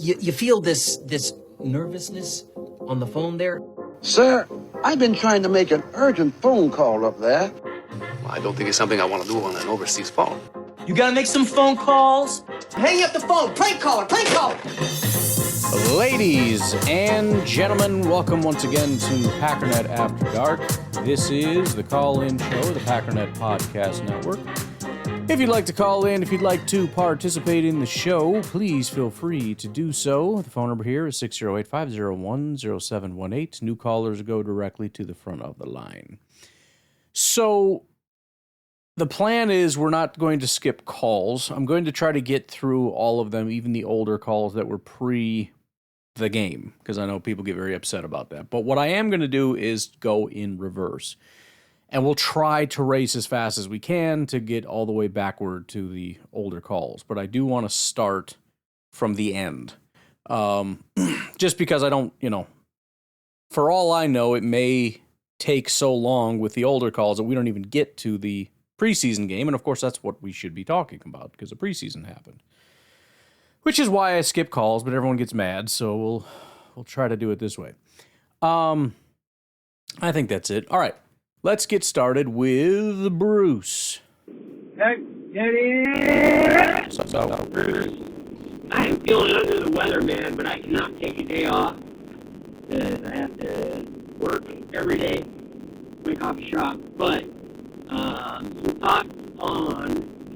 You feel this nervousness on the phone there? Sir, I've been trying to make an urgent phone call up there. Well, I don't think it's something I want to do on an overseas phone. You gotta make some phone calls. Hang up the phone. Prank caller. Prank caller. Ladies and gentlemen, welcome once again to Packernet After Dark. This is the call-in show of the Packernet Podcast Network. If you'd like to call in, if you'd like to participate in the show, please feel free to do so. The phone number here is 608-501-0718. New callers go directly to the front of the line. So, the plan is we're not going to skip calls. I'm going to try to get through all of them, even the older calls that were pre the game, because I know people get very upset about that. But what I am going to do is go in reverse. And we'll try to race as fast as we can to get all the way backward to the older calls. But I do want to start from the end. Just because I don't, for all I know, it may take so long with the older calls that we don't even get to the preseason game. And of course, that's what we should be talking about because the preseason happened. Which is why I skip calls, but everyone gets mad. So we'll try to do it this way. I think that's it. All right. Let's get started with Bruce. I'm feeling under the weather, man, but I cannot take a day off because I have to work every day, my coffee shop. But some thoughts on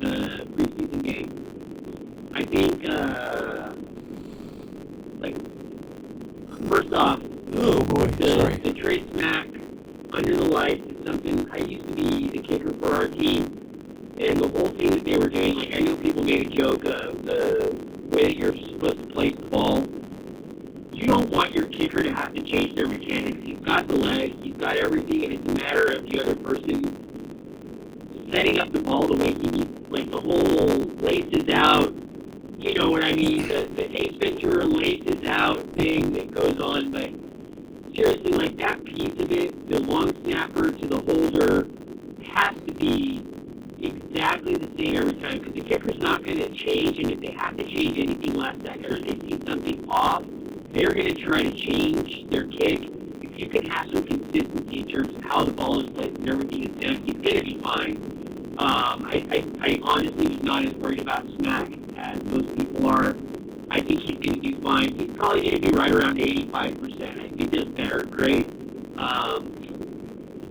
the preseason game. I think, first off, the Trey Smack under the lights is something. I used to be the kicker for our team, and the whole thing that they were doing, I know people made a joke of the way that you're supposed to place the ball. You don't want your kicker to have to change their mechanics. He's got the legs, he's got everything, and it's a matter of the other person setting up the ball the way he needs, like the whole laces out, you know what I mean, the Ace Ventura laces out thing that goes on, but seriously, like that piece of it, the long snapper to the holder, has to be exactly the same every time because the kicker's not going to change, and if they have to change anything last second or they see something off, they're going to try to change their kick. If you can have some consistency in terms of how the ball is placed and everything is done, he's going to be fine. I honestly was not as worried about Smack as most people are. I think he's going to do fine. He's probably going to be right around 85%. I think that's better. Great. He's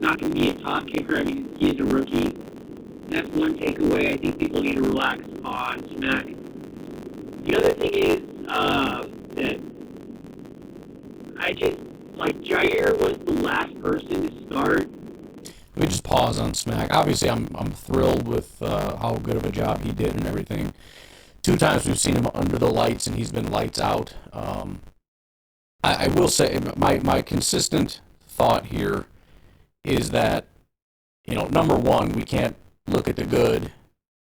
not going to be a top kicker. I mean, he is a rookie. That's one takeaway. I think people need to relax on Smack. The other thing is that I just, Jair was the last person to start. Let me just pause on Smack. Obviously, I'm thrilled with how good of a job he did and everything. 2 times we've seen him under the lights, and he's been lights out. I will say my consistent thought here is that, number one, we can't look at the good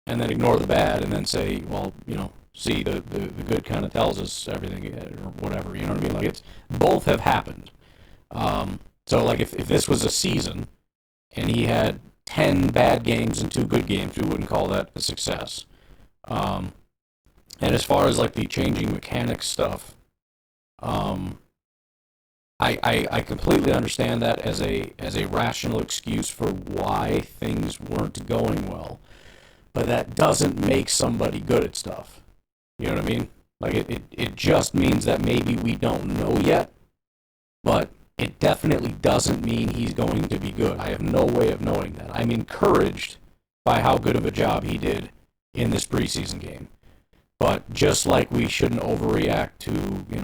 and then ignore the bad and then say, well, see, the good kind of tells us everything or whatever, you know what I mean? Like, it's both have happened. So, if this was a season and he had 10 bad games and 2 good games, we wouldn't call that a success. And as far as the changing mechanics stuff, I completely understand that as a rational excuse for why things weren't going well, but that doesn't make somebody good at stuff. You know what I mean? It just means that maybe we don't know yet, but it definitely doesn't mean he's going to be good. I have no way of knowing that. I'm encouraged by how good of a job he did in this preseason game. But just like we shouldn't overreact to,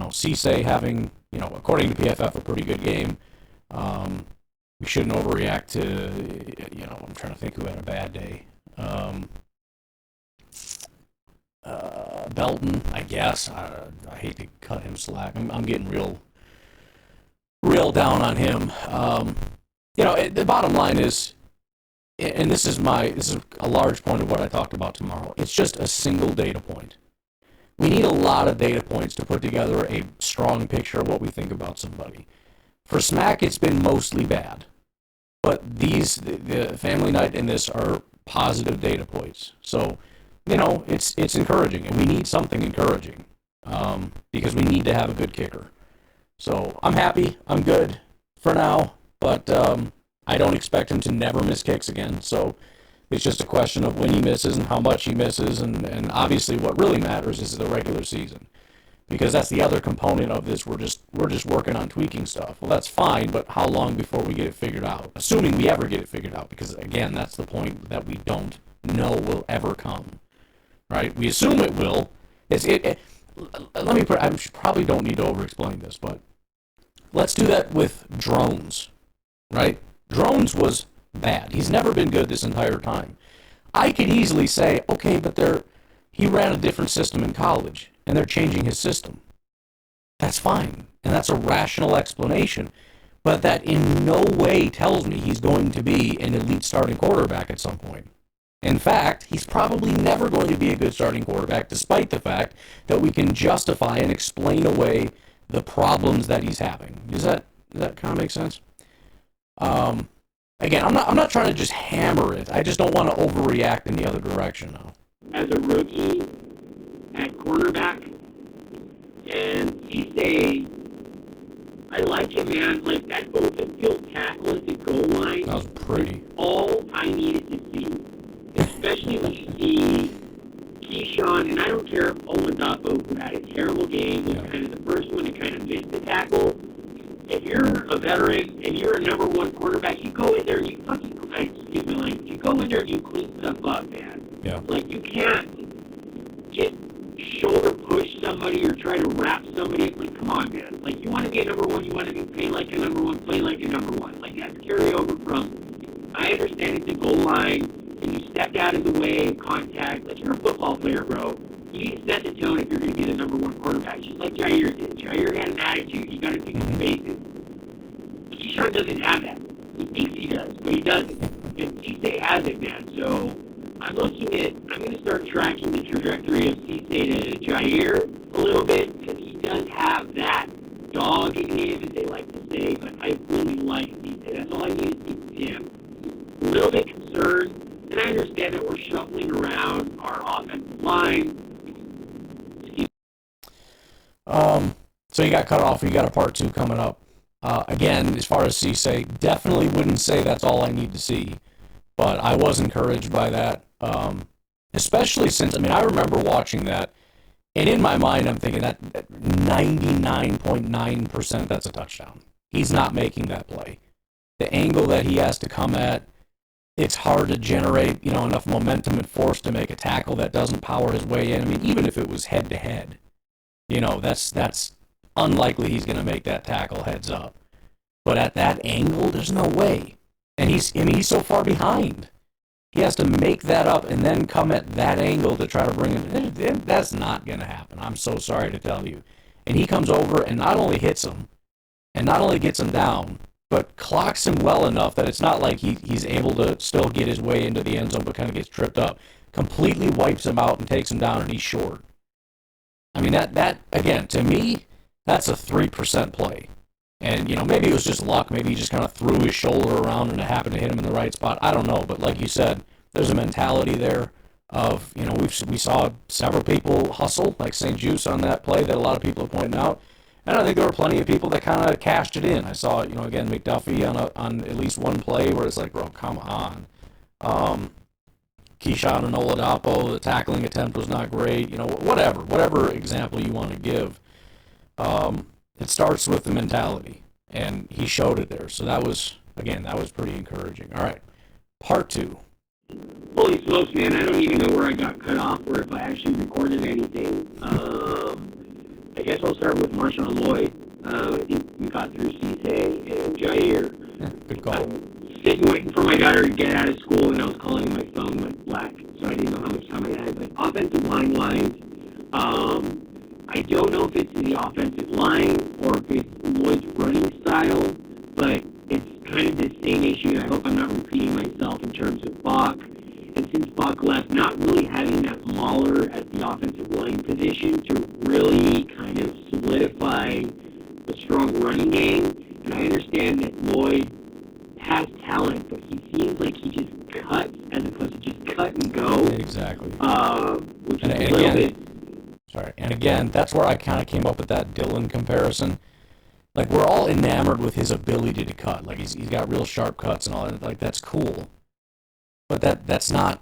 Cisse having, according to PFF, a pretty good game, we shouldn't overreact to, I'm trying to think who had a bad day. Belton, I guess. I hate to cut him slack. I'm getting real down on him. The bottom line is, and this is a large point of what I talked about tomorrow. It's just a single data point. We need a lot of data points to put together a strong picture of what we think about somebody. For Smack, it's been mostly bad. But the Family Night and this are positive data points. So, it's encouraging, and we need something encouraging. because we need to have a good kicker. So I'm happy. I'm good for now, but I don't expect him to never miss kicks again. So it's just a question of when he misses and how much he misses, and obviously what really matters is the regular season, because that's the other component of this. We're just working on tweaking stuff. Well, that's fine, but how long before we get it figured out? Assuming we ever get it figured out, because again, that's the point that we don't know will ever come. Right? We assume it will. Let me. I probably don't need to over-explain this, but let's do that with drones. Right? Drones was bad. He's never been good this entire time. I could easily say, okay, but he ran a different system in college, and they're changing his system. That's fine, and that's a rational explanation, but that in no way tells me he's going to be an elite starting quarterback at some point. In fact, he's probably never going to be a good starting quarterback, despite the fact that we can justify and explain away the problems that he's having. Does that kind of make sense? Again, I'm not trying to just hammer it. I just don't want to overreact in the other direction now. As a rookie at cornerback, and you say, I like it, man. Like that open field tackle at the goal line. That was pretty. All I needed to see. Especially when you see Keyshawn, and I don't care if Oladapo, who had a terrible game, was kind of the first one to kind of miss the tackle. If you're a veteran and you're a number one quarterback, you go in there and you you go in there and you clean stuff up, man. Yeah. Like you can't just shoulder push somebody or try to wrap somebody up. Like, come on, man. Like you want to be a number one, you want to be playing like a number one, play like a number one. Like that's carryover from. I understand it's a goal line. And you stepped out of the way, contact, like you're a football player, bro. You need to set the tone if you're going to be the number one quarterback, just like Jair did. Jair had an attitude. You got to think of the bases. Keyshawn doesn't have that. He thinks he does, but he doesn't. And Cisse has it, man. So I'm going to start tracking the trajectory of Cisse to Jair a little bit, because he does have that dog in him, as they like to say, but I really like Cisse. That's all I need to see from him. A little bit concerned. And I understand that we're shuffling around our offensive line. So you got cut off. You got a part 2 coming up. Again, as far as Cisse, definitely wouldn't say that's all I need to see. But I was encouraged by that. Especially since, I remember watching that. And in my mind, I'm thinking that 99.9% that's a touchdown. He's not making that play. The angle that he has to come at, it's hard to generate, enough momentum and force to make a tackle that doesn't power his way in. Even if it was head to head, that's unlikely he's going to make that tackle heads up. But at that angle, there's no way. And he's so far behind. He has to make that up and then come at that angle to try to bring it. That's not going to happen. I'm so sorry to tell you. And he comes over and not only hits him, and not only gets him down, but clocks him well enough that it's not like he's able to still get his way into the end zone but kind of gets tripped up. Completely wipes him out and takes him down, and he's short. That again, to me, that's a 3% play. And, maybe it was just luck. Maybe he just kind of threw his shoulder around and it happened to hit him in the right spot. I don't know. But like you said, there's a mentality there of, we saw several people hustle, like St. Juice on that play that a lot of people are pointing out. And I think there were plenty of people that kind of cashed it in. I saw, again, McDuffie on at least one play where it's like, bro, come on. Keyshawn and Oladapo, the tackling attempt was not great. Whatever example you want to give. It starts with the mentality, and he showed it there. So that was pretty encouraging. All right, part 2. Holy smokes, man, I don't even know where I got cut off or if I actually recorded anything. I guess I'll start with Marshawn Lloyd. I think we got through Cisse and Jair. Yeah, good call. Sitting waiting for my daughter to get out of school, and I was calling, my phone went black, so I didn't know how much time I had. But offensive line wise, I don't know if it's the offensive line or if it's Lloyd's running style, but it's kind of the same issue, and I hope I'm not repeating myself in terms of Bach. And since Bach left, not really having that Mahler at the offensive line position to really kind of solidify a strong running game. And I understand that Lloyd has talent, but he seems like he just cuts as opposed to just cut and go. Exactly. Which is a little bit... Sorry. And again, that's where I kind of came up with that Dylan comparison. Like, we're all enamored with his ability to cut. Like, he's got real sharp cuts and all that. Like, that's cool. But that's not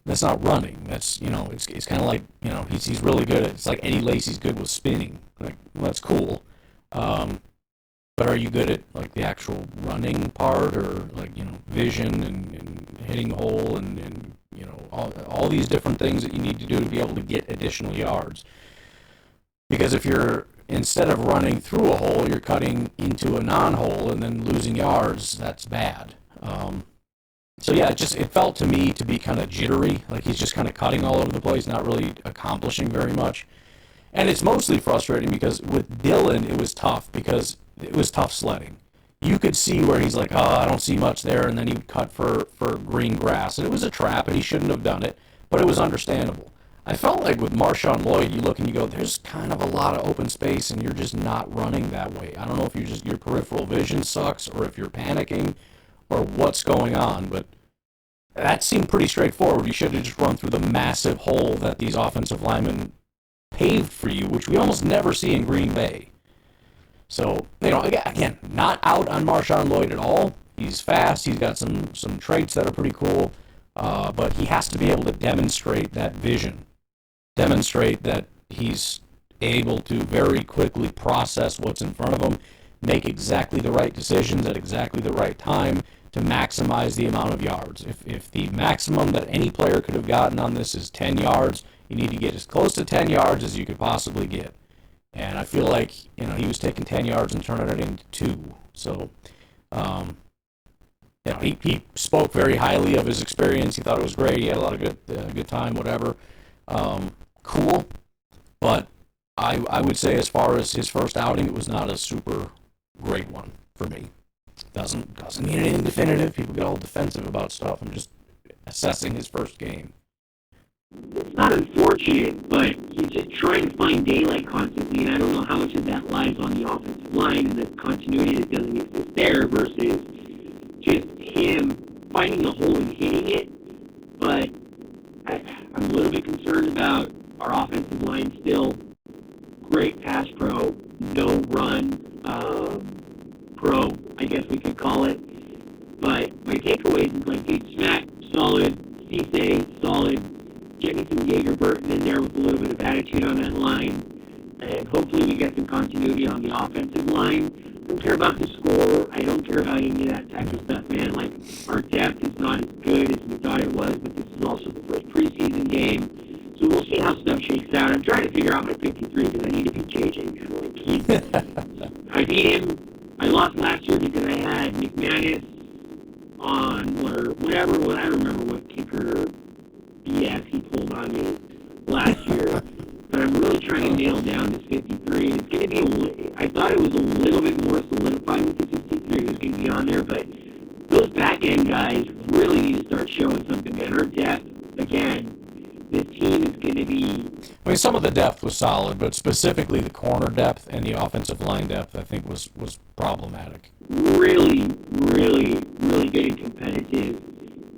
running. That's, it's kind of like, he's really good at, it's like Eddie Lacy's good with spinning. Like, well, that's cool. But are you good at, like, the actual running part, or, like, vision and hitting a hole and all these different things that you need to do to be able to get additional yards? Because if you're, instead of running through a hole, you're cutting into a non-hole and then losing yards, that's bad. So yeah, it felt to me to be kind of jittery. Like, he's just kind of cutting all over the place, not really accomplishing very much. And it's mostly frustrating because with Dylan, it was tough because it was tough sledding. You could see where he's like, oh, I don't see much there, and then he would cut for green grass. And it was a trap, and he shouldn't have done it, but it was understandable. I felt like with Marshawn Lloyd, you look and you go, there's kind of a lot of open space, and you're just not running that way. I don't know if your peripheral vision sucks, or if you're panicking, or what's going on, but that seemed pretty straightforward. You should have just run through the massive hole that these offensive linemen paved for you, which we almost never see in Green Bay. So, again, not out on Marshawn Lloyd at all. He's fast. He's got some traits that are pretty cool, but he has to be able to demonstrate that vision, demonstrate that he's able to very quickly process what's in front of him, make exactly the right decisions at exactly the right time to maximize the amount of yards. If the maximum that any player could have gotten on this is 10 yards, you need to get as close to 10 yards as you could possibly get. And I feel like, he was taking 10 yards and turning it into 2. So, he spoke very highly of his experience. He thought it was great. He had a lot of good time, whatever. Cool. But I would say, as far as his first outing, it was not a super great one for me. Doesn't mean anything definitive. People get all defensive about stuff. I'm just assessing his first game. It's not unfortunate, but he's just trying to find daylight constantly, and I don't know how much of that lies on the offensive line and the continuity that doesn't exist there versus just him finding a hole and hitting it. But I'm a little bit concerned about our offensive line still. Great pass pro, no run pro, I guess we could call it. But my takeaways is, like, Trey Smack, solid. Cisse, solid. Get me some Jaeger Burton in there with a little bit of attitude on that line. And hopefully we get some continuity on the offensive line. I don't care about the score. I don't care about any of that type of stuff, man. Like, our depth is not as good as we thought it was, but this is also the first preseason game. So we'll see how stuff shakes out. I'm trying to figure out my 53 because I need to beat JJ, man. Like, I beat him. I lost last year because I had McManus on whatever. I don't remember what kicker BS he pulled on me last year. But I'm really trying to nail down this 53. It's going to be, I thought it was a little bit more solidified with the 53 who's going to be on there, but those back end guys really need to start showing something, man. Our depth, again, this team is going to be... I mean, some of the depth was solid, but specifically the corner depth and the offensive line depth, I think, was problematic. Really, really, really good and competitive.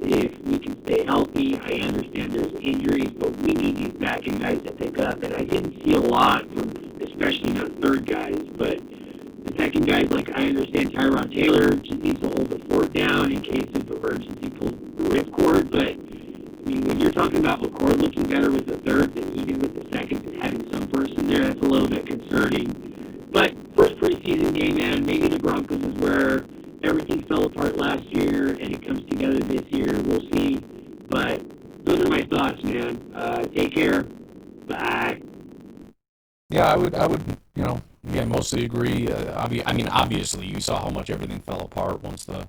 If we can stay healthy, I understand there's injuries, but we need these back end guys to pick up, and I didn't see a lot from, especially not third guys, but the second guys, like, I understand Tyrod Taylor just needs to hold the fort down in case of emergency pull the ripcord, but I mean, when you're talking about McCord looking better with the third than he did with the second, and having some person there, that's a little bit concerning. But first preseason game, man, maybe the Broncos is where everything fell apart last year, and it comes together this year. We'll see. But those are my thoughts, man. Take care. Bye. Yeah, I would, mostly agree. I mean, obviously, you saw how much everything fell apart once the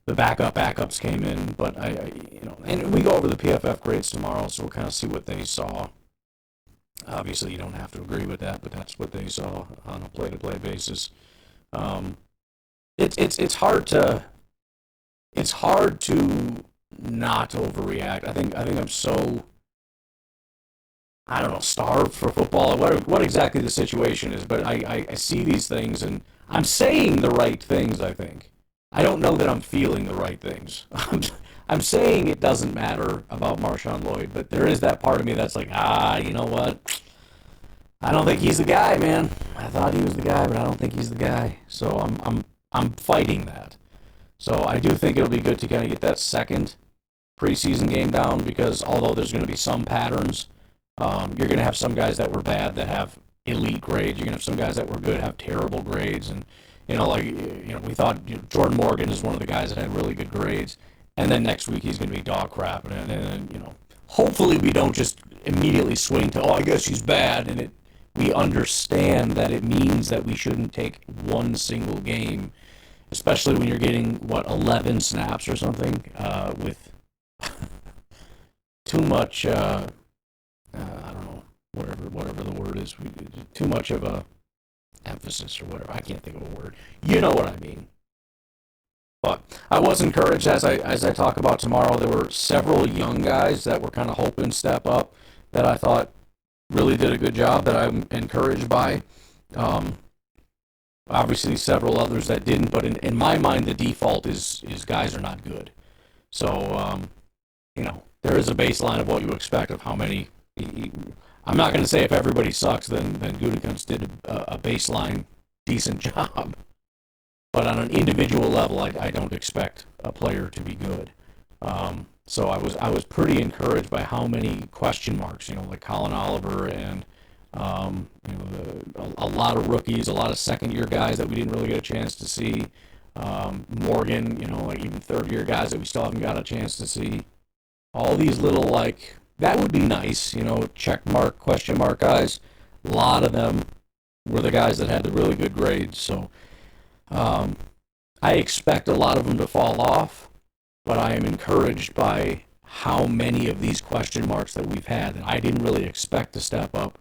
backups came in. But and we go over the PFF grades tomorrow, so we'll kind of see what they saw. Obviously, you don't have to agree with that, but that's what they saw on a play-to-play basis. It's hard to not overreact. I think I'm so, I don't know, starved for football. What exactly the situation is, but I see these things and I'm saying the right things. I think I don't know that I'm feeling the right things. I'm saying it doesn't matter about Marshawn Lloyd, but there is that part of me that's like, you know what? I don't think he's the guy, man. I thought he was the guy, but I don't think he's the guy. So I'm fighting that. So I do think it'll be good to kind of get that second preseason game down, because although there's going to be some patterns, you're going to have some guys that were bad that have elite grades. You're going to have some guys that were good have terrible grades, and we thought Jordan Morgan is one of the guys that had really good grades, and then next week he's going to be dog crap, and hopefully we don't just immediately swing to, I guess he's bad, and we understand that it means that we shouldn't take one single game, especially when you're getting 11 snaps or something, with too much. I don't know, whatever the word is, too much of a emphasis or whatever. I can't think of a word. You know what I mean. But I was encouraged, as I talk about tomorrow. There were several young guys that were kind of hoping step up that I thought really did a good job, that I'm encouraged by. Obviously, several others that didn't, but in my mind, the default is guys are not good. So, there is a baseline of what you expect of how many. I'm not going to say if everybody sucks, then Gutekunst did a baseline decent job. But on an individual level, I don't expect a player to be good. So I was pretty encouraged by how many question marks, like Colin Oliver and a lot of rookies, a lot of second-year guys that we didn't really get a chance to see. Morgan, like even third-year guys that we still haven't got a chance to see. All these little, that would be nice, check mark, question mark guys. A lot of them were the guys that had the really good grades. So I expect a lot of them to fall off, but I am encouraged by how many of these question marks that we've had that I didn't really expect to step up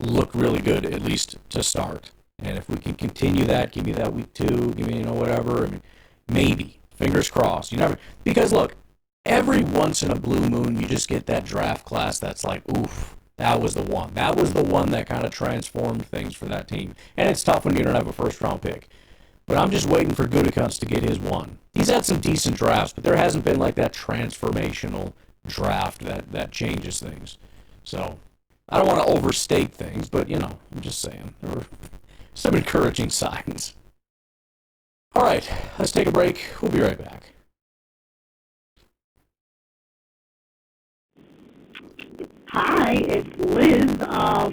look really good, at least to start. And if we can continue that, give me that week 2, give me, whatever. I mean, maybe. Fingers crossed. Because look, every once in a blue moon, you just get that draft class that's like, oof, that was the one. That was the one that kind of transformed things for that team. And it's tough when you don't have a first-round pick. But I'm just waiting for Gutekunst to get his one. He's had some decent drafts, but there hasn't been that transformational draft that changes things. So I don't want to overstate things, but, I'm just saying. There were some encouraging signs. All right, let's take a break. We'll be right back. Hi, it's Liz.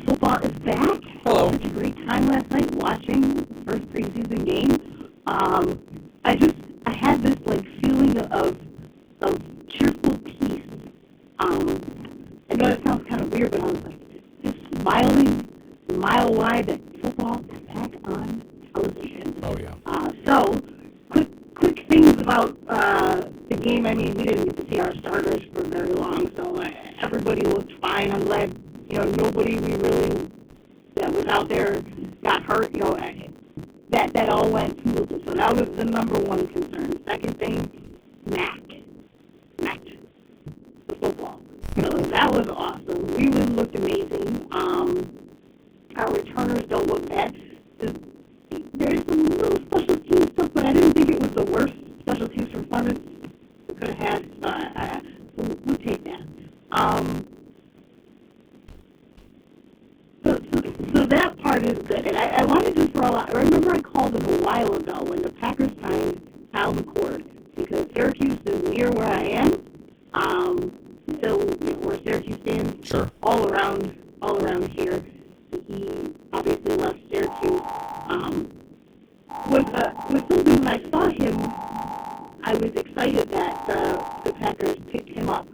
Football is back. Hello. Such a great time last night watching the first preseason game. I had this feeling of cheerful peace. I know it sounds kind of weird, but I was just smiling a mile wide that football is back on television. Oh yeah. So quick things about the game. I mean, we didn't get to see our starters for very long, so everybody looked fine. I'm glad, nobody that was out there got hurt. That all went smoothly. So that was the number one concern. Second thing, Mac, the football. So that was awesome. Really looked amazing. Our returners don't look bad. There's some little special teams stuff, but I didn't think it was the worst special teams performance we could have had. So we'll take that. So that part is good. And I wanted to throw out, I remember I called him a while ago when the Packers signed Hal McCord, because Syracuse is near where I am. So where Syracuse stands, Sure. all around here. He obviously left Syracuse. Was something when I saw him, I was excited that the Packers picked him up.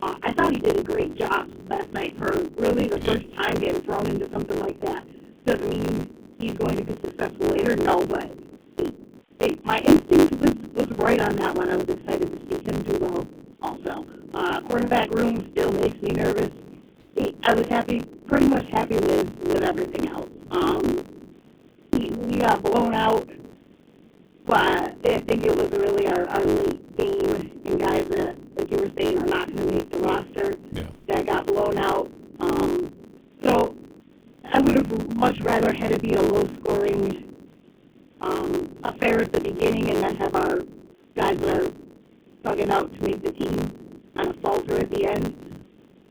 I thought he did a great job last night for really the first time getting thrown into something like that. Doesn't mean he's going to be successful later, no, but my instinct was right on that one. I was excited to see him do well also. Quarterback room still makes me nervous. I was pretty much happy with everything else. We got blown out, but I think it was really our late game and guys that, like you were saying, are not going to make the roster that got blown out. So I would have much rather had it be a low-scoring affair at the beginning and then have our guys that are thugging out to make the team kind of falter at the end.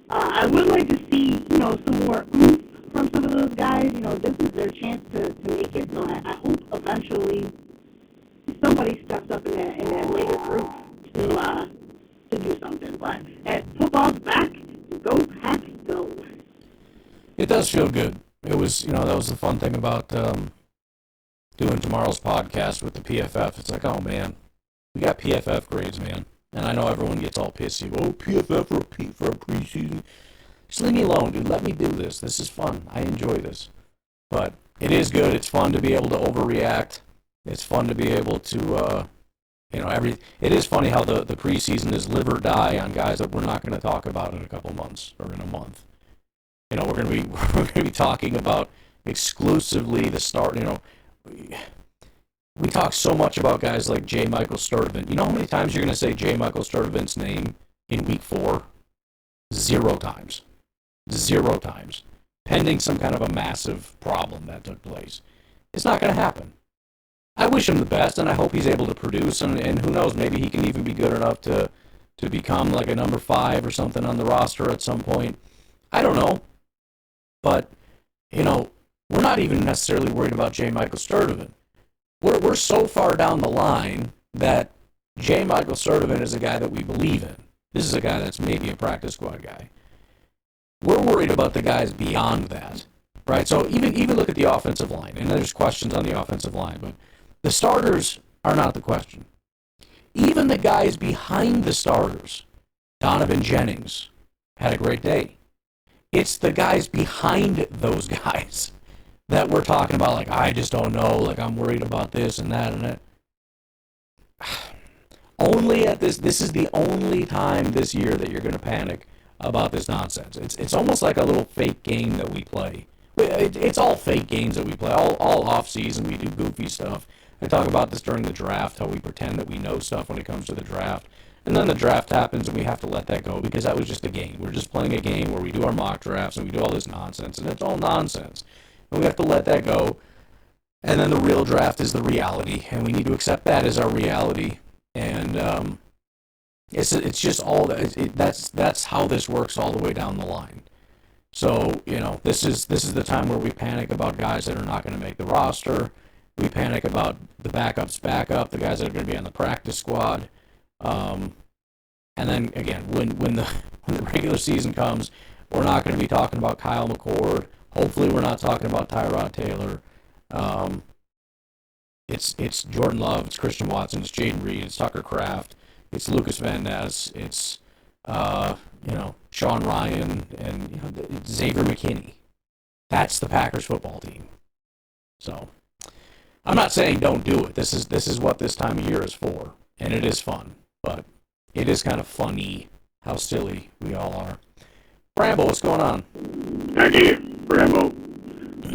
I would like to see, some more oomph from some of those guys, this is their chance to make it. So I hope eventually somebody steps up in that later group to do something. But as football's back, go Packs, go. It does feel good. It was, that was the fun thing about doing tomorrow's podcast with the PFF. It's like, oh man, we got PFF grades, man. And I know everyone gets all pissy. Oh, PFF for a preseason. Just leave me alone, dude. Let me do this. This is fun. I enjoy this. But it is good. It's fun to be able to overreact. It's fun to be able to, it is funny how the preseason is live or die on guys that we're not going to talk about in a couple months or in a month. We're going to be talking about exclusively the start. We talk so much about guys like J. Michael Sturdivant. You know how many times you're going to say J. Michael Sturdivant's name in week 4? 0 times. 0 times. Pending some kind of a massive problem that took place. It's not going to happen. I wish him the best, and I hope he's able to produce, and who knows, maybe he can even be good enough to become like a number 5 or something on the roster at some point. I don't know. But, we're not even necessarily worried about J. Michael Sturdivant. We're so far down the line that J. Michael Sturdivant is a guy that we believe in. This is a guy that's maybe a practice squad guy. We're worried about the guys beyond that, right? So even look at the offensive line, and there's questions on the offensive line, but the starters are not the question. Even the guys behind the starters, Donovan Jennings, had a great day. It's the guys behind those guys that we're talking about, like, I just don't know, like, I'm worried about this and that and that. Only at this is the only time this year that you're going to panic about this nonsense. It's almost like a little fake game that we play. It's all fake games that we play. All off season we do goofy stuff. I talk about this during the draft, how we pretend that we know stuff when it comes to the draft. And then the draft happens and we have to let that go because that was just a game. We're just playing a game where we do our mock drafts and we do all this nonsense, and it's all nonsense. And we have to let that go. And then the real draft is the reality, and we need to accept that as our reality. And it's just all that's how this works all the way down the line. So this is the time where we panic about guys that are not going to make the roster. We panic about the backup, the guys that are going to be on the practice squad. And then again, when the regular season comes, we're not going to be talking about Kyle McCord. Hopefully, we're not talking about Tyrod Taylor. It's Jordan Love, it's Christian Watson, it's Jaden Reed, it's Tucker Kraft, it's Lucas Van Ness, it's Sean Ryan, and it's Xavier McKinney. That's the Packers football team. So I'm not saying don't do it. This is what this time of year is for, and it is fun. But it is kind of funny how silly we all are. Brambo, what's going on? Hey, Brambo.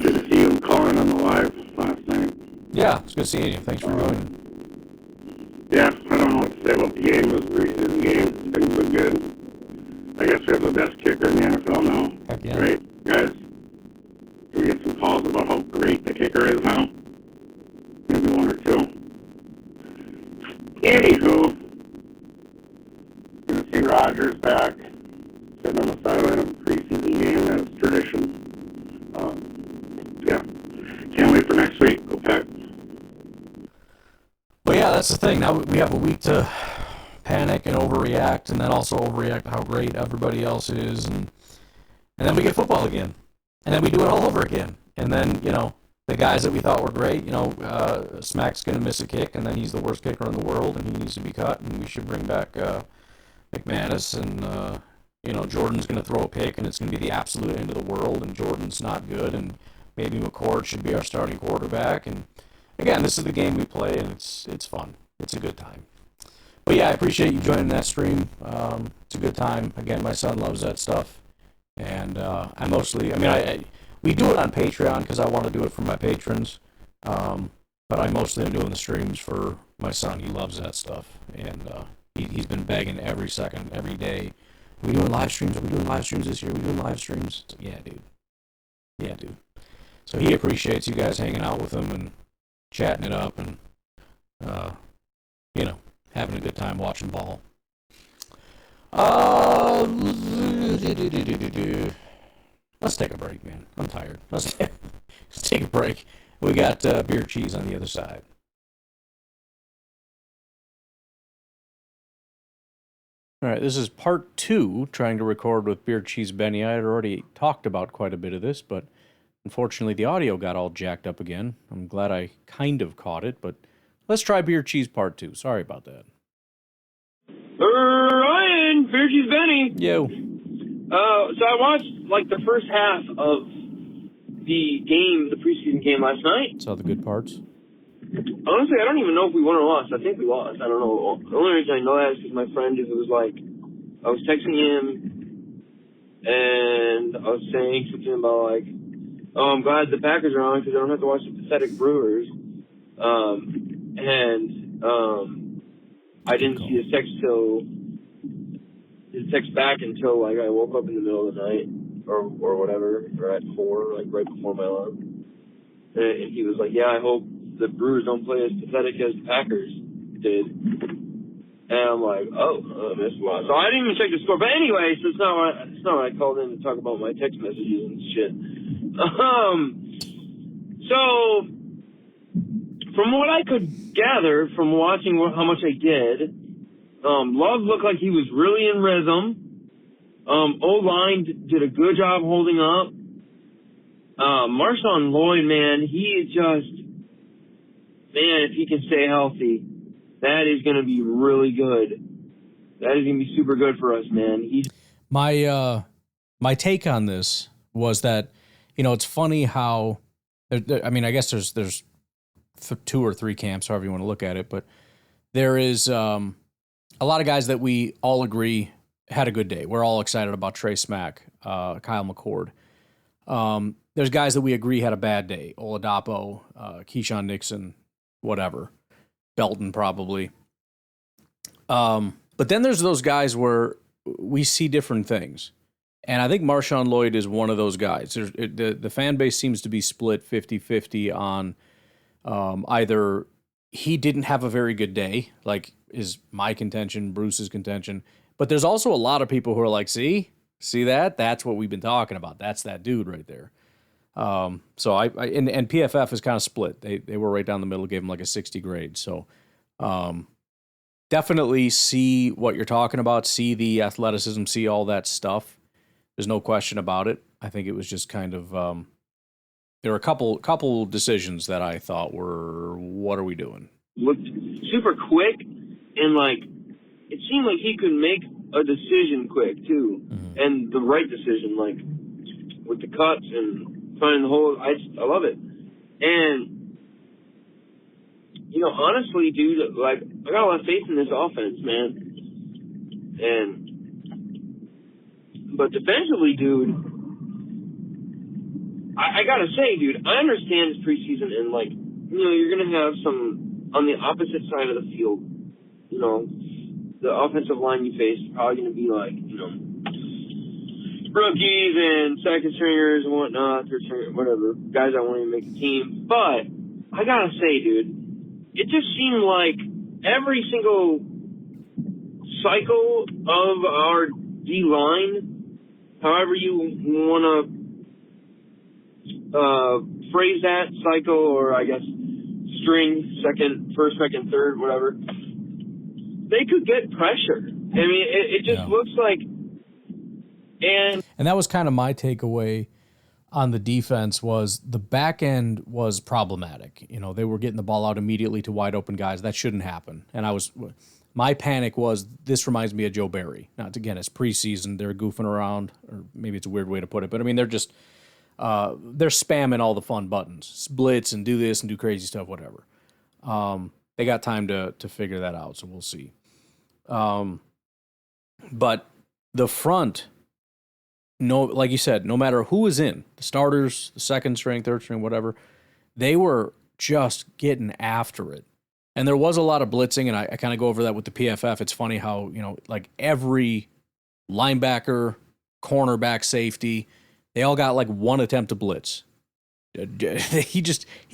Good to see you calling on the live last night. Yeah, it's good seeing you. Thanks for joining. Yeah, I don't know what to say about the game. It was a preseason game. Things look good. I guess we have the best kicker in the NFL now. Heck yeah. Right, guys? Can we get some calls about how great the kicker is now? Maybe 1 or 2. Anywho, gonna see Rodgers back, sitting on the sideline of a preseason game. That's tradition. Yeah, can't wait for next week. Go Pack. Well, yeah, that's the thing. Now we have a week to panic and overreact, and then also overreact to how great everybody else is, and then we get football again, and then we do it all over again, and then the guys that we thought were great, Smack's going to miss a kick, and then he's the worst kicker in the world, and he needs to be cut, and we should bring back McManus, and, Jordan's going to throw a pick, and it's going to be the absolute end of the world, and Jordan's not good, and maybe McCord should be our starting quarterback, and again, this is the game we play, and it's fun. It's a good time. But yeah, I appreciate you joining that stream. It's a good time. Again, my son loves that stuff, and we do it on Patreon because I want to do it for my patrons. But I mostly am doing the streams for my son. He loves that stuff. And he's been begging every second, every day. Are we doing live streams? Are we doing live streams this year? Are we doing live streams? Yeah, dude. Yeah, dude. So he appreciates you guys hanging out with him and chatting it up and, having a good time watching ball. Let's take a break, man. I'm tired. Let's take a break. We got beer cheese on the other side. All right, this is part 2, trying to record with Beer Cheese Benny. I had already talked about quite a bit of this, but unfortunately the audio got all jacked up again. I'm glad I kind of caught it, but let's try Beer Cheese part 2. Sorry about that. Ryan, Beer Cheese Benny. Yo. So I watched, like, the first half of the preseason game last night. Saw the good parts. Honestly, I don't even know if we won or lost. I think we lost. I don't know. The only reason I know that is because my friend, it was like, I was texting him, and I was saying something about, like, oh, I'm glad the Packers are on because I don't have to watch the pathetic Brewers. I didn't see his text back until, like, I woke up in the middle of the night or whatever, or at 4, like, right before my alarm. And he was like, yeah, I hope the Brewers don't play as pathetic as the Packers did. And I'm like, oh, I missed a lot. So I didn't even check the score. But anyway, so it's not what I called in to talk about my text messages and shit. So from what I could gather from watching how much I did, Love looked like he was really in rhythm. O-line did a good job holding up. Marshawn Lloyd, man, he is just, man, if he can stay healthy, that is going to be really good. That is going to be super good for us, man. My take on this was that, you know, it's funny how, I mean, I guess there's 2 or 3 camps, however you want to look at it, but there is a lot of guys that we all agree had a good day. We're all excited about Trey Smack, Kyle McCord. There's guys that we agree had a bad day. Oladapo, Keyshawn Nixon, whatever. Belton probably. But then there's those guys where we see different things. And I think Marshawn Lloyd is one of those guys. The fan base seems to be split 50-50 on either he didn't have a very good day, like is my contention, Bruce's contention. But there's also a lot of people who are like, see that? That's what we've been talking about. That's that dude right there. So I PFF is kind of split. They were right down the middle, gave him like a 60 grade. So definitely see what you're talking about, see the athleticism, see all that stuff. There's no question about it. I think it was just kind of there were a couple decisions that I thought were, what are we doing? Looked super quick, and like it seemed like he could make a decision quick too, and the right decision, like with the cuts and finding the hole. I love it, and you know, honestly, dude, like I got a lot of faith in this offense, man. But defensively, dude, I gotta say, dude, I understand it's preseason, and like, you know, you're gonna have some on the opposite side of the field. You know, the offensive line you face is probably gonna be like, you know, rookies and second stringers and whatnot, third stringer, whatever, guys that won't even make the team. But I gotta say, dude, it just seemed like every single cycle of our D line, however you want to phrase that, cycle, or I guess string, first, second, third, whatever, they could get pressure. I mean, it just looks like. And that was kind of my takeaway on the defense, was the back end was problematic. You know, they were getting the ball out immediately to wide open guys. That shouldn't happen. And my panic was, this reminds me of Joe Barry. Now, again, it's preseason. They're goofing around, or maybe it's a weird way to put it, but I mean, they're just, they're spamming all the fun buttons, blitz and do this and do crazy stuff, whatever. They got time to figure that out, so we'll see. But the front, like you said, no matter who was in, the starters, the second string, third string, whatever, they were just getting after it. And there was a lot of blitzing, and I kind of go over that with the PFF. It's funny how, you know, like every linebacker, cornerback, safety, they all got like one attempt to blitz. He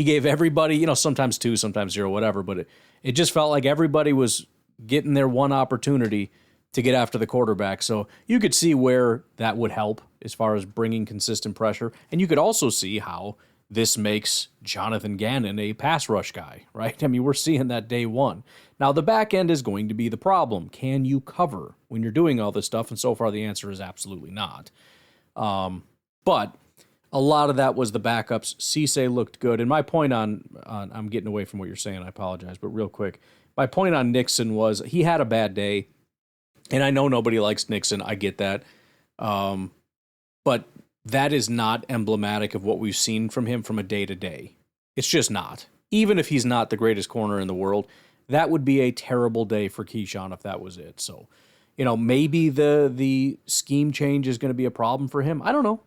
gave everybody, you know, sometimes 2, sometimes 0, whatever, but it just felt like everybody was getting their one opportunity to get after the quarterback. So you could see where that would help as far as bringing consistent pressure. And you could also see how this makes Jonathan Gannon a pass rush guy, right? I mean, we're seeing that day one. Now, the back end is going to be the problem. Can you cover when you're doing all this stuff? And so far, the answer is absolutely not. But a lot of that was the backups. Cisse looked good. And my point on I'm getting away from what you're saying. I apologize, but real quick. My point on Nixon was he had a bad day. And I know nobody likes Nixon. I get that. But that is not emblematic of what we've seen from him from a day-to-day. It's just not. Even if he's not the greatest corner in the world, that would be a terrible day for Keyshawn if that was it. So, maybe the scheme change is going to be a problem for him. I don't know.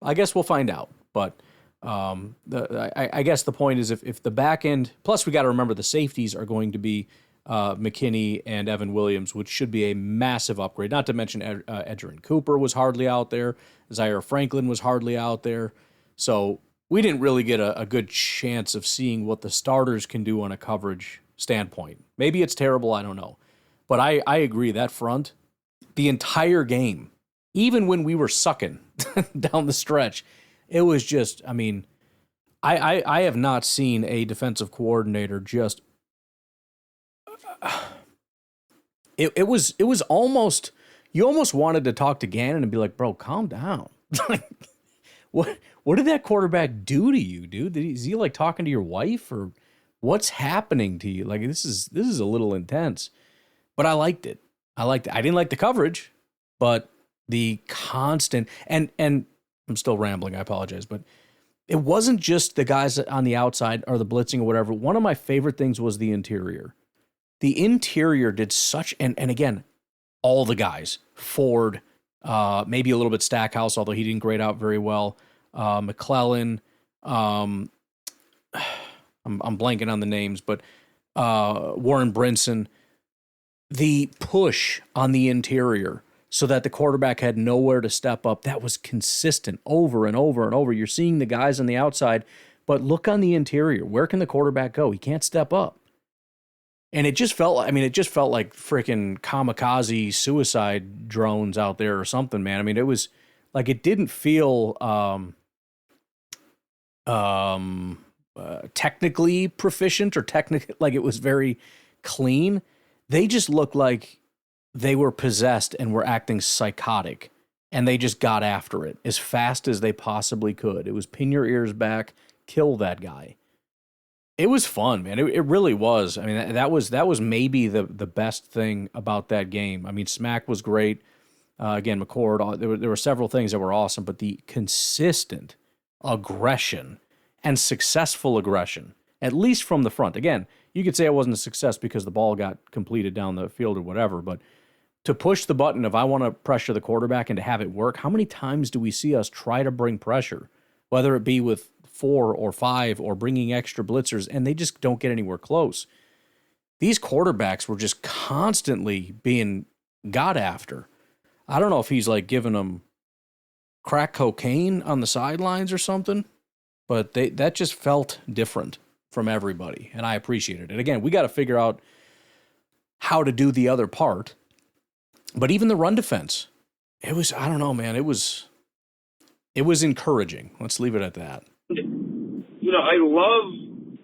I guess we'll find out. But I guess the point is if the back end, plus we got to remember the safeties are going to be McKinney and Evan Williams, which should be a massive upgrade. Not to mention Edgerrin Cooper was hardly out there. Zaire Franklin was hardly out there. So we didn't really get a good chance of seeing what the starters can do on a coverage standpoint. Maybe it's terrible, I don't know. But I agree, that front, the entire game, even when we were sucking down the stretch, it was just, I mean, I have not seen a defensive coordinator just... It was almost, you almost wanted to talk to Gannon and be like, bro, calm down. Like, what did that quarterback do to you, dude? Is he like talking to your wife, or what's happening to you? Like, this is a little intense, but I liked it. I didn't like the coverage, but the constant, and I'm still rambling, I apologize, but it wasn't just the guys on the outside or the blitzing or whatever. One of my favorite things was the interior. The interior did such, and again, all the guys, Ford, maybe a little bit Stackhouse, although he didn't grade out very well. McClellan, I'm blanking on the names, but Warren Brinson, the push on the interior so that the quarterback had nowhere to step up, that was consistent over and over and over. You're seeing the guys on the outside, but look on the interior. Where can the quarterback go? He can't step up. And it just felt like freaking kamikaze suicide drones out there or something, man. I mean, it was like, it didn't feel technically proficient or like it was very clean. They just looked like they were possessed and were acting psychotic, and they just got after it as fast as they possibly could. It was pin your ears back, kill that guy. It was fun, man. It really was. I mean, that was maybe the best thing about that game. I mean, Smack was great. Again, McCord, there were several things that were awesome, but the consistent aggression and successful aggression, at least from the front. Again, you could say it wasn't a success because the ball got completed down the field or whatever, but to push the button of I want to pressure the quarterback and to have it work, how many times do we see us try to bring pressure, whether it be with 4 or 5 or bringing extra blitzers, and they just don't get anywhere close. These quarterbacks were just constantly being got after. I don't know if he's like giving them crack cocaine on the sidelines or something, but that just felt different from everybody, and I appreciated it. Again, we got to figure out how to do the other part, but even the run defense, it was, I don't know, man, it was encouraging. Let's leave it at that. I love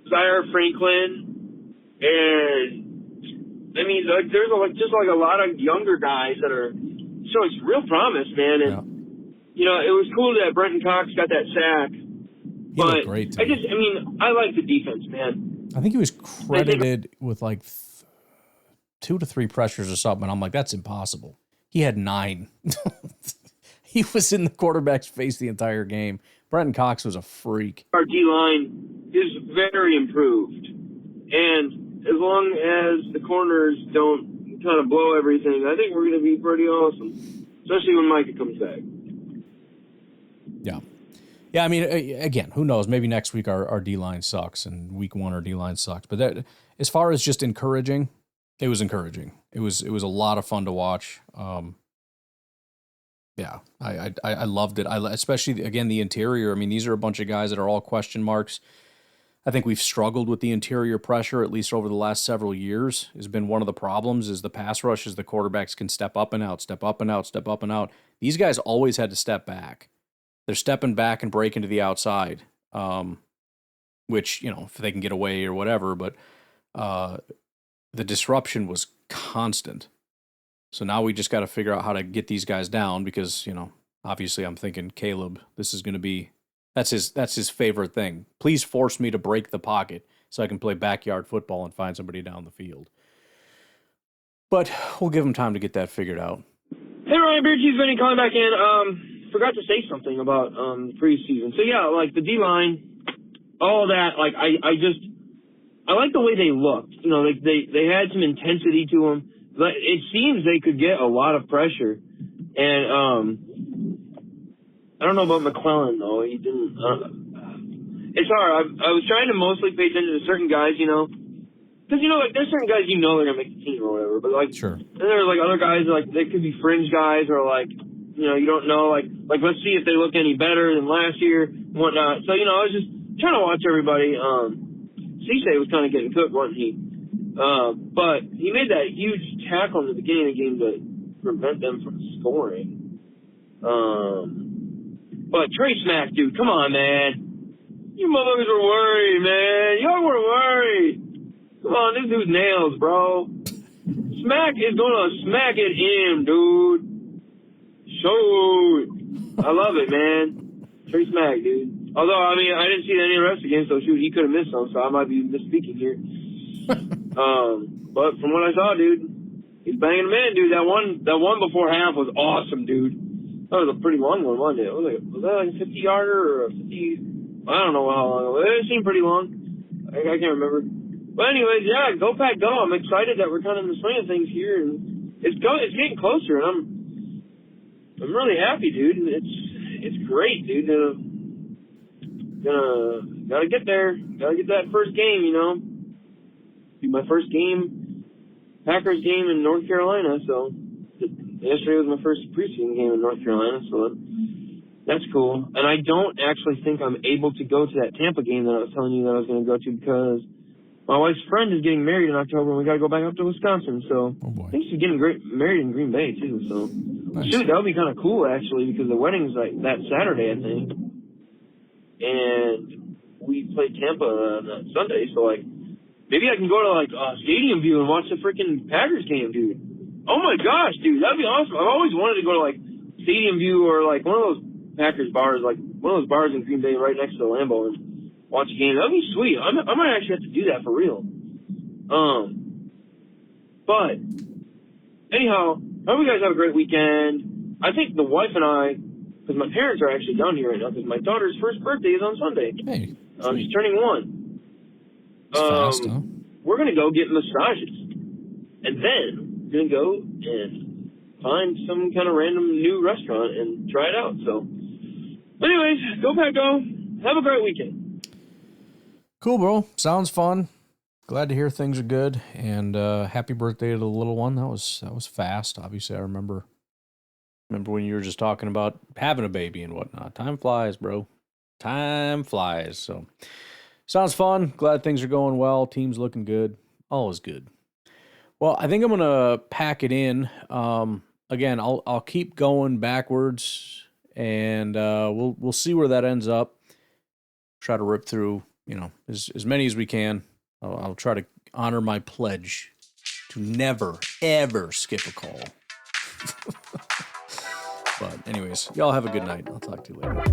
Zaire Franklin, and I mean, there's just a lot of younger guys that are showing real promise, man. And it was cool that Brenton Cox got that sack. He looked great. I like the defense, man. I think he was credited with like 2 to 3 pressures or something. And I'm like, that's impossible. He had 9. He was in the quarterback's face the entire game. Brenton Cox was a freak. Our D-line is very improved. And as long as the corners don't kind of blow everything, I think we're going to be pretty awesome, especially when Micah comes back. Yeah. Yeah, I mean, again, who knows? Maybe next week our D-line sucks, and week 1 our D-line sucks. But that, as far as just encouraging, it was encouraging. It was a lot of fun to watch. Yeah, I loved it. Especially, again, the interior. I mean, these are a bunch of guys that are all question marks. I think we've struggled with the interior pressure, at least over the last several years, has been one of the problems is the pass rush as the quarterbacks can step up and out, step up and out, step up and out. These guys always had to step back. They're stepping back and breaking to the outside, which, if they can get away or whatever, but the disruption was constant. So now we just got to figure out how to get these guys down because, obviously I'm thinking Caleb, this is going to be, that's his favorite thing. Please force me to break the pocket so I can play backyard football and find somebody down the field. But we'll give him time to get that figured out. Hey, Ryan, Beer Cheese Benny calling back in. Forgot to say something about preseason. So, yeah, like the D-line, all that, like I like the way they looked. Like they had some intensity to them. But it seems they could get a lot of pressure. And I don't know about McClellan, though. He didn't. It's hard. I was trying to mostly pay attention to certain guys, because, like, there's certain guys they're going to make the team or whatever. But, like, sure. Then there's, like, other guys, like, they could be fringe guys or, like, you don't know. Like let's see if they look any better than last year and whatnot. So, I was just trying to watch everybody. Cisse was kind of getting cooked, wasn't he? But he made that huge tackle in the beginning of the game to prevent them from scoring. But Trey Smack, dude, come on, man. You motherfuckers were worried, man. Y'all were worried. Come on, this dude's nails, bro. Smack is gonna smack it in, dude. Shoot. I love it, man. Trey Smack, dude. Although, I didn't see any of the rest of the game, so shoot, he could have missed some, so I might be misspeaking here. But from what I saw, dude, he's banging them in, dude. That one before half was awesome, dude. That was a pretty long one, wasn't it? Was that like a 50-yarder or a 50? I don't know how long it was. It seemed pretty long. I can't remember. But anyways, yeah, go Pack go. I'm excited that we're kind of in the swing of things here, and it's getting closer, and I'm really happy, dude. It's great, dude. Gotta get there. Gotta get that first game, Be my first game, Packers game in North Carolina, so yesterday was my first preseason game in North Carolina, so that's cool. And I don't actually think I'm able to go to that Tampa game that I was telling you that I was going to go to because my wife's friend is getting married in October, and we got to go back up to Wisconsin. So I think she's getting married in Green Bay too. So shoot, that would be kind of cool actually because the wedding's like that Saturday, I think, and we play Tampa on that Sunday. So like maybe I can go to like Stadium View and watch the freaking Packers game, dude. Oh my gosh, dude, that'd be awesome. I've always wanted to go to like Stadium View or like one of those Packers bars, like one of those bars in Green Bay right next to the Lambeau and watch a game. That'd be sweet. I might actually have to do that for real. But anyhow, I hope you guys have a great weekend. I think the wife and I, because my parents are actually down here right now, because my daughter's first birthday is on Sunday. Hey, she's turning 1. Fast, huh? We're gonna go get massages, and then we're gonna go and find some kind of random new restaurant and try it out. So, anyways, go Pack go. Have a great weekend. Cool, bro. Sounds fun. Glad to hear things are good, and happy birthday to the little one. That was fast. Obviously, I remember when you were just talking about having a baby and whatnot. Time flies, bro. Time flies. So, sounds fun. Glad things are going well. Team's looking good. All is good. Well, I think I'm gonna pack it in. Again, I'll keep going backwards, and we'll see where that ends up. Try to rip through, as many as we can. I'll try to honor my pledge to never ever skip a call. But anyways, y'all have a good night. I'll talk to you later.